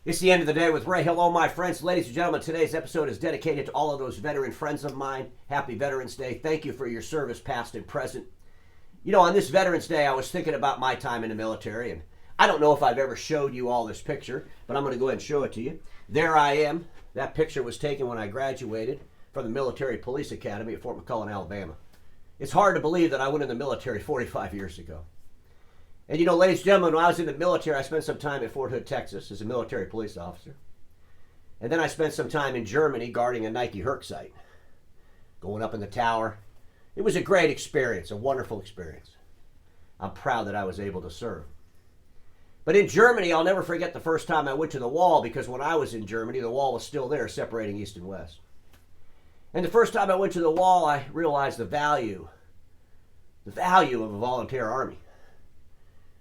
It's the end of the day with Ray. Hello, my friends. Ladies and gentlemen, today's episode is dedicated to all of those veteran friends of mine. Happy Veterans Day. Thank you for your service, past and present. You know, on this Veterans Day, I was thinking about my time in the military, and I don't know if I've ever showed you all this picture, but I'm going to go ahead and show it to you. There I am. That picture was taken when I graduated from the Military Police Academy at Fort McClellan, Alabama. It's hard to believe that I went in the military 45 years ago. And you know, ladies and gentlemen, when I was in the military, I spent some time at Fort Hood, Texas as a military police officer. And then I spent some time in Germany guarding a Nike Herc site, going up in the tower. It was a great experience, a wonderful experience. I'm proud that I was able to serve. But in Germany, I'll never forget the first time I went to the wall, because when I was in Germany, the wall was still there, separating East and West. And the first time I went to the wall, I realized the value of a volunteer army.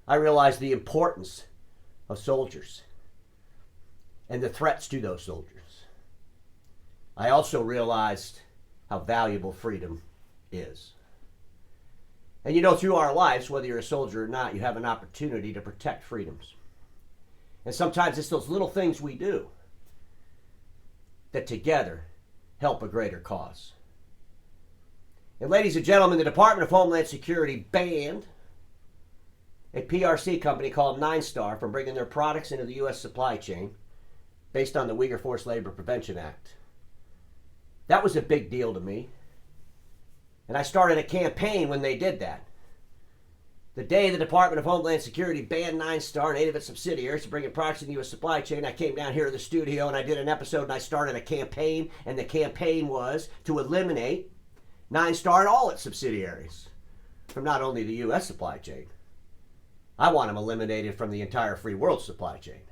I realized the importance of soldiers and the threats to those soldiers. I also realized how valuable freedom is. And you know, through our lives, whether you're a soldier or not, you have an opportunity to protect freedoms. And sometimes it's those little things we do that together help a greater cause. And ladies and gentlemen, the Department of Homeland Security banned a PRC company called Ninestar from bringing their products into the U.S. supply chain based on the Uyghur Forced Labor Prevention Act. That was a big deal to me. And I started a campaign when they did that. The day the Department of Homeland Security banned Ninestar and 8 of its subsidiaries from bringing products in the U.S. supply chain, I came down here to the studio and I did an episode and I started a campaign. And the campaign was to eliminate Ninestar and all its subsidiaries from not only the U.S. supply chain. I want them eliminated from the entire free world supply chain.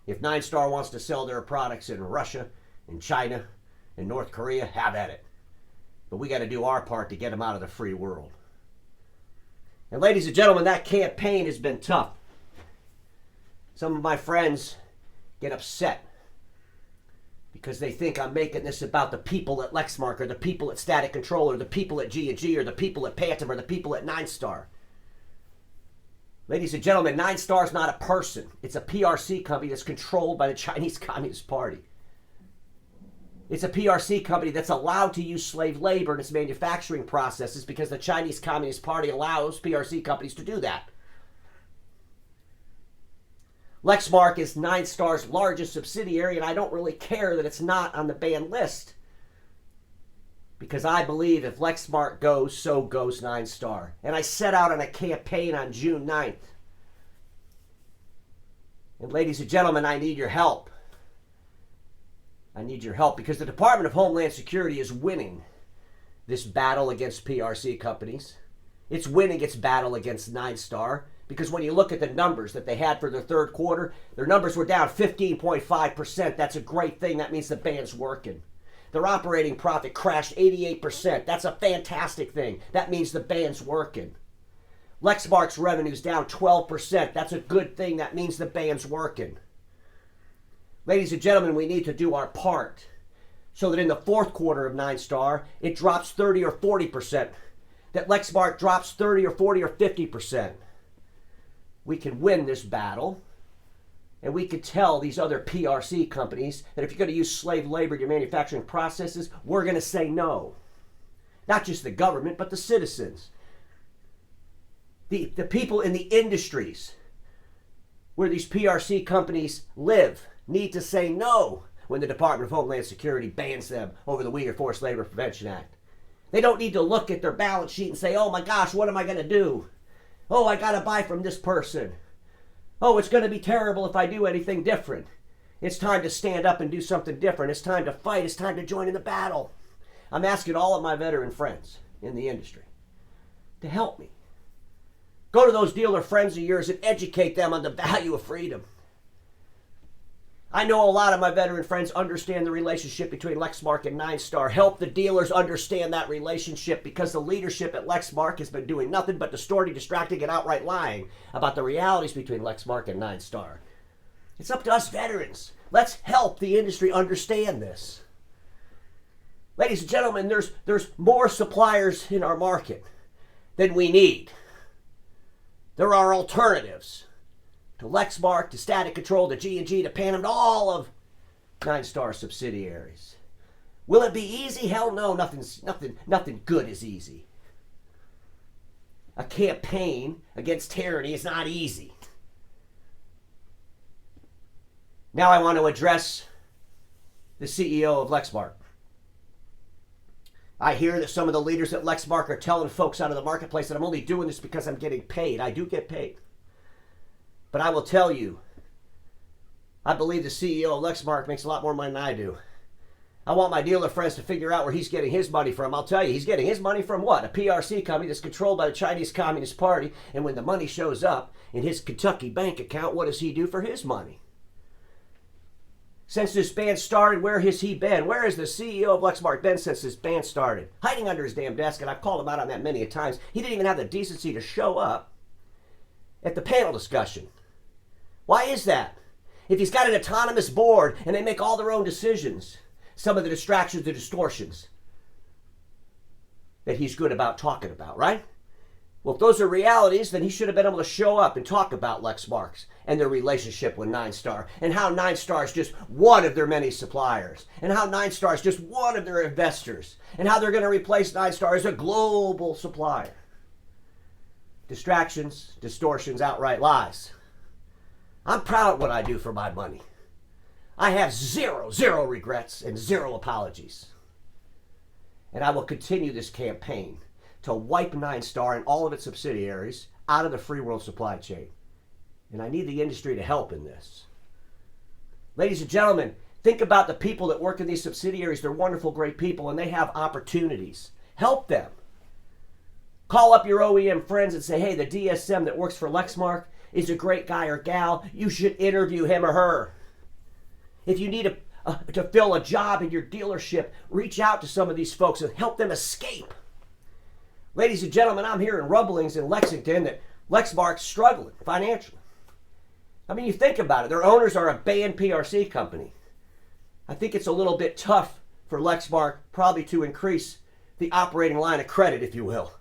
If Ninestar wants to sell their products in Russia, in China, in North Korea, have at it. But we got to do our part to get them out of the free world. And ladies and gentlemen, that campaign has been tough. Some of my friends get upset because they think I'm making this about the people at Lexmark, or the people at Static Control, or the people at G&G, or the people at Phantom, or the people at Ninestar. Ladies and gentlemen, Ninestar is not a person. It's a PRC company that's controlled by the Chinese Communist Party. It's a PRC company that's allowed to use slave labor in its manufacturing processes because the Chinese Communist Party allows PRC companies to do that. Lexmark is Ninestar's largest subsidiary, and I don't really care that it's not on the banned list, because I believe if Lexmark goes, so goes Ninestar. And I set out on a campaign on June 9th. And ladies and gentlemen, I need your help. I need your help because the Department of Homeland Security is winning this battle against PRC companies. It's winning its battle against Ninestar, because when you look at the numbers that they had for their third quarter, their numbers were down 15.5%. That's a great thing. That means the ban's working. Their operating profit crashed 88%. That's a fantastic thing. That means the ban's working. Lexmark's revenue's down 12%. That's a good thing. That means the ban's working. Ladies and gentlemen, we need to do our part so that in the fourth quarter of Ninestar, it drops 30 or 40%. That Lexmark drops 30 or 40 or 50%. We can win this battle. And we could tell these other PRC companies that if you're going to use slave labor in your manufacturing processes, we're going to say no. Not just the government, but the citizens. The people in the industries where these PRC companies live need to say no when the Department of Homeland Security bans them over the Uyghur Forced Labor Prevention Act. They don't need to look at their balance sheet and say, oh my gosh, what am I going to do? Oh, I got to buy from this person. Oh, it's going to be terrible if I do anything different. It's time to stand up and do something different. It's time to fight. It's time to join in the battle. I'm asking all of my veteran friends in the industry to help me. Go to those dealer friends of yours and educate them on the value of freedom. I know a lot of my veteran friends understand the relationship between Lexmark and Ninestar. Help the dealers understand that relationship, because the leadership at Lexmark has been doing nothing but distorting, distracting, and outright lying about the realities between Lexmark and Ninestar. It's up to us veterans. Let's help the industry understand this. Ladies and gentlemen, there's more suppliers in our market than we need. There are alternatives. to Lexmark, to Static Control, to G&G, to Panem, to all of Ninestar subsidiaries. Will it be easy? Hell no, nothing good is easy. A campaign against tyranny is not easy. Now I want to address the CEO of Lexmark. I hear that some of the leaders at Lexmark are telling folks out of the marketplace that I'm only doing this because I'm getting paid. I do get paid. But I will tell you, I believe the CEO of Lexmark makes a lot more money than I do. I want my dealer friends to figure out where he's getting his money from. I'll tell you, he's getting his money from what? A PRC company that's controlled by the Chinese Communist Party. And when the money shows up in his Kentucky bank account, what does he do for his money? Since this band started, where has he been? Where has the CEO of Lexmark been since this band started? Hiding under his damn desk, and I've called him out on that many a times. He didn't even have the decency to show up at the panel discussion. Why is that? If he's got an autonomous board and they make all their own decisions, some of the distractions, the distortions that he's good about talking about, right? Well, if those are realities, then he should have been able to show up and talk about Lexmark and their relationship with Ninestar, and how Ninestar is just one of their many suppliers, and how Ninestar is just one of their investors, and how they're going to replace Ninestar as a global supplier. Distractions, distortions, outright lies. I'm proud of what I do for my money. I have zero regrets and zero apologies. And I will continue this campaign to wipe Ninestar and all of its subsidiaries out of the free world supply chain. And I need the industry to help in this. Ladies and gentlemen, think about the people that work in these subsidiaries. They're wonderful, great people, and they have opportunities. Help them. Call up your OEM friends and say, hey, the DSM that works for Lexmark is a great guy or gal. You should interview him or her. If you need to fill a job in your dealership, reach out to some of these folks and help them escape. Ladies and gentlemen, I'm hearing rumblings in Lexington that Lexmark's struggling financially. I mean, you think about it. Their owners are a banned PRC company. I think it's a little bit tough for Lexmark probably to increase the operating line of credit, if you will.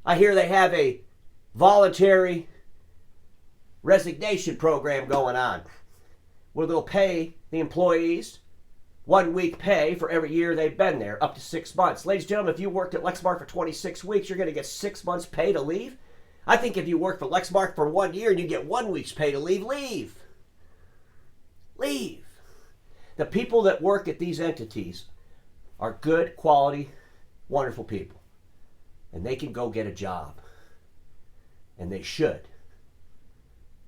I hear they have a voluntary resignation program going on where they'll pay the employees 1 week pay for every year they've been there, up to 6 months. Ladies and gentlemen, if you worked at Lexmark for 26 weeks, you're going to get 6 months pay to leave. I think if you work for Lexmark for 1 year and you get 1 week's pay to leave, leave. Leave. The people that work at these entities are good, quality, wonderful people. And they can go get a job. And they should.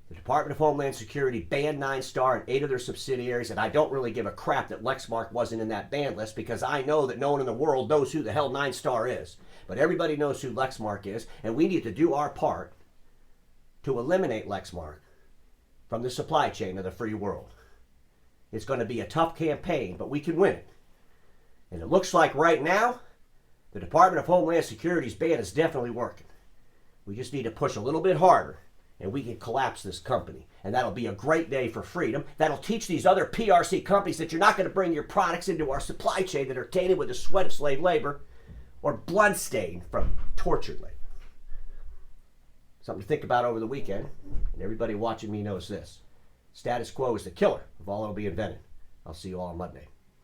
The Department of Homeland Security banned Ninestar and 8 of their subsidiaries, and I don't really give a crap that Lexmark wasn't in that ban list because I know that no one in the world knows who the hell Ninestar is. But everybody knows who Lexmark is, and we need to do our part to eliminate Lexmark from the supply chain of the free world. It's going to be a tough campaign, but we can win it. And it looks like right now, the Department of Homeland Security's ban is definitely working. We just need to push a little bit harder, and we can collapse this company. And that'll be a great day for freedom. That'll teach these other PRC companies that you're not going to bring your products into our supply chain that are tainted with the sweat of slave labor or bloodstained from tortured labor. Something to think about over the weekend. And everybody watching me knows this. Status quo is the killer of all that will be invented. I'll see you all on Monday.